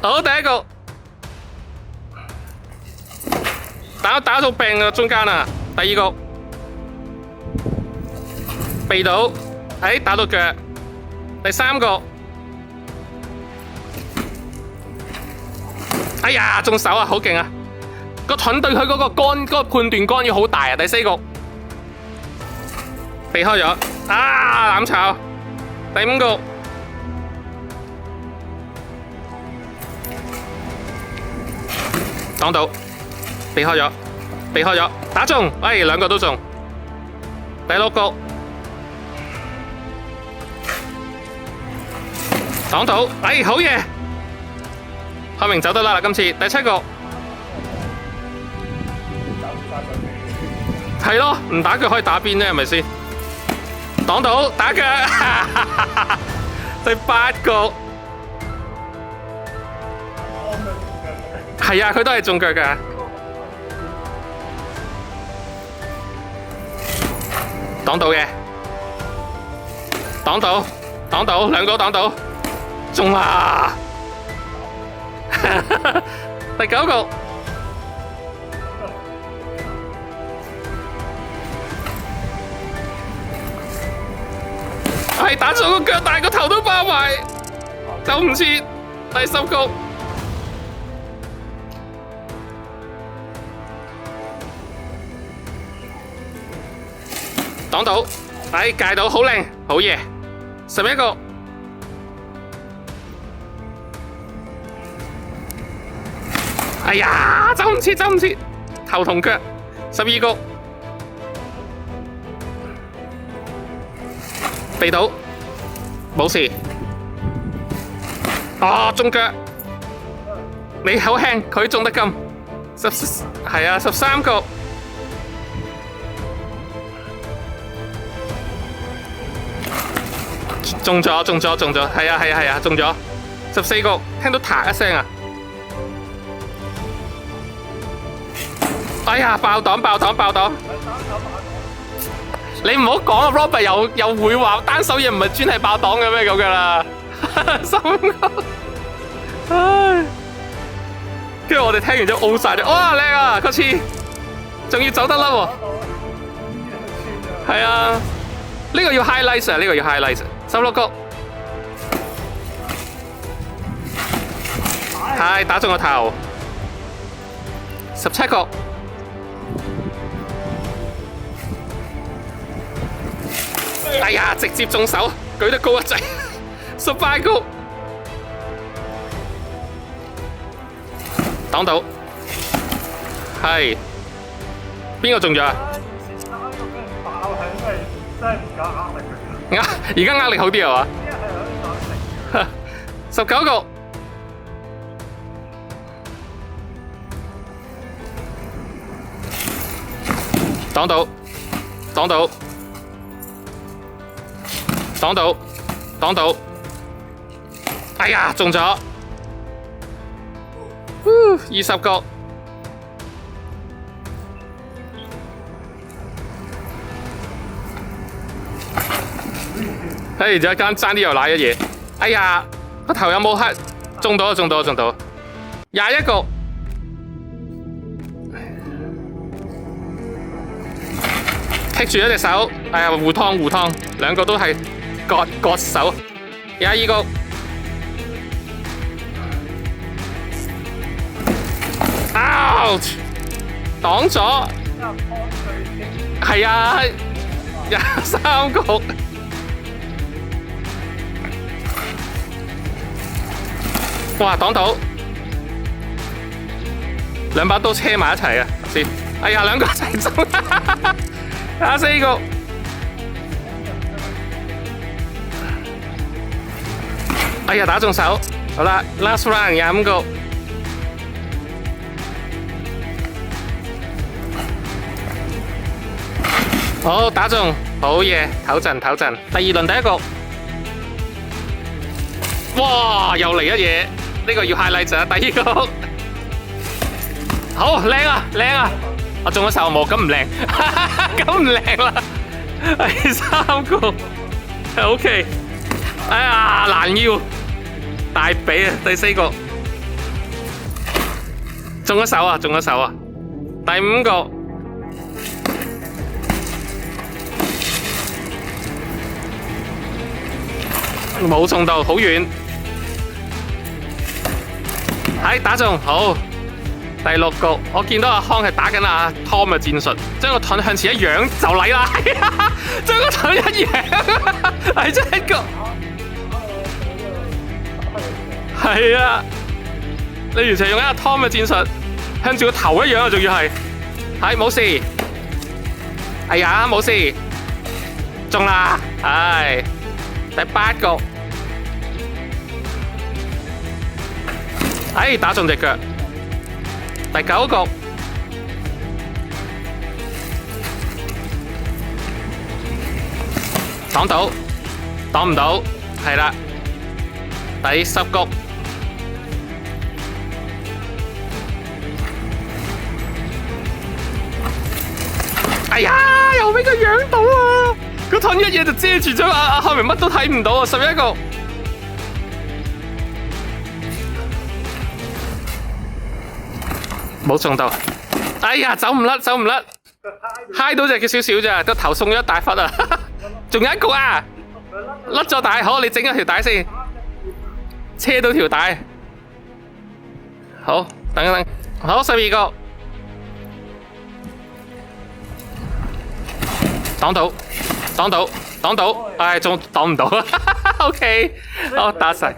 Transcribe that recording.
好，第一局打到病嘅中間啦。第二局避到，打到腳。第三局，哎呀，中手啊，好勁啊！個盾對佢嗰個杆，嗰個判斷杆要好大啊！第四局避開咗，啊攬炒。第五局擋到，避開咗，打中，兩個都中。第六局擋到，好嘢！開明走得啦，今次第七局係咯，唔打腳可以打邊呢，係咪先？擋到，打腳。第八局係啊，佢都係中腳㗎。擋到嘅，擋到，兩個擋到，中啦！第九局，打中個腳，但係個頭都爆埋，走唔切。第十局，擋到，戒到，好靚，好嘢。11局，哎呀，走唔切，頭同腳。12局，避到，冇事。中腳，你好輕，佢中得金。係啊，13局。中咗，係啊，中咗。14局，聽到嗒一聲啊！哎呀，爆檔！你唔好講啊 ，Robert 又會話單手嘢唔係專係爆檔嘅咩咁噶啦？3局，跟住我哋聽完之後 O 晒咗，哇靚啊，嗰次仲要走得甩喎。係啊，呢個要 highlight 啊，呢個要 highlight。16局，打中個頭。17局，哎呀，直接中手，舉得高一滯。18局，擋到，係邊個中咗啊？而家壓力好啲係嘛？19局，擋到，哎呀，中咗，20局。而家爭啲又瀨咗嘢，哎呀，個頭有冇黑？中到！21局，踢住一隻手，哎呀，互湯，兩個都係割手。22局，擋咗，係啊，23局。哇！擋到，兩把刀車埋一齊啊！先，哎呀，兩個一齊中，24局，哎呀，打中手，好啦 ，last round 25局，好打中，好嘢，唞陣，第二輪第一局，哇！又嚟一嘢。呢個要 highlight 啊！第二局，好靚啊！我中咗手冇，咁唔靚，咁唔靚啦。第3局 ，OK。哎呀，攔腰，大髀啊！第4局。中咗手啊，中咗手啊！第5個，冇中到，好遠。係打中，好。第6局，我見到阿康係打緊阿 Tom 嘅戰術，將個盾向前一仰就嚟啦，將個盾一仰，係真係個，係啊！你完全用緊阿 Tom 嘅戰術，向住個頭一仰啊，仲要係冇事，哎呀冇事，中啦，係第8局，打中隻腳。第9局，擋到，擋唔到，係啦。第10局，哎呀，又俾佢養到啊！個盾一嘢就遮住咗阿漢明，乜都睇唔到啊！11局。冇中到，哎呀，走唔甩，走唔甩，揩到隻腳少少咋，個頭送咗一大忽啊！仲有1局啊，甩咗帶，好，你整咗條帶先，車到條帶，好，等一等，好，12局，擋到，擋到，擋到，唉，仲擋唔到，OK，好，打晒。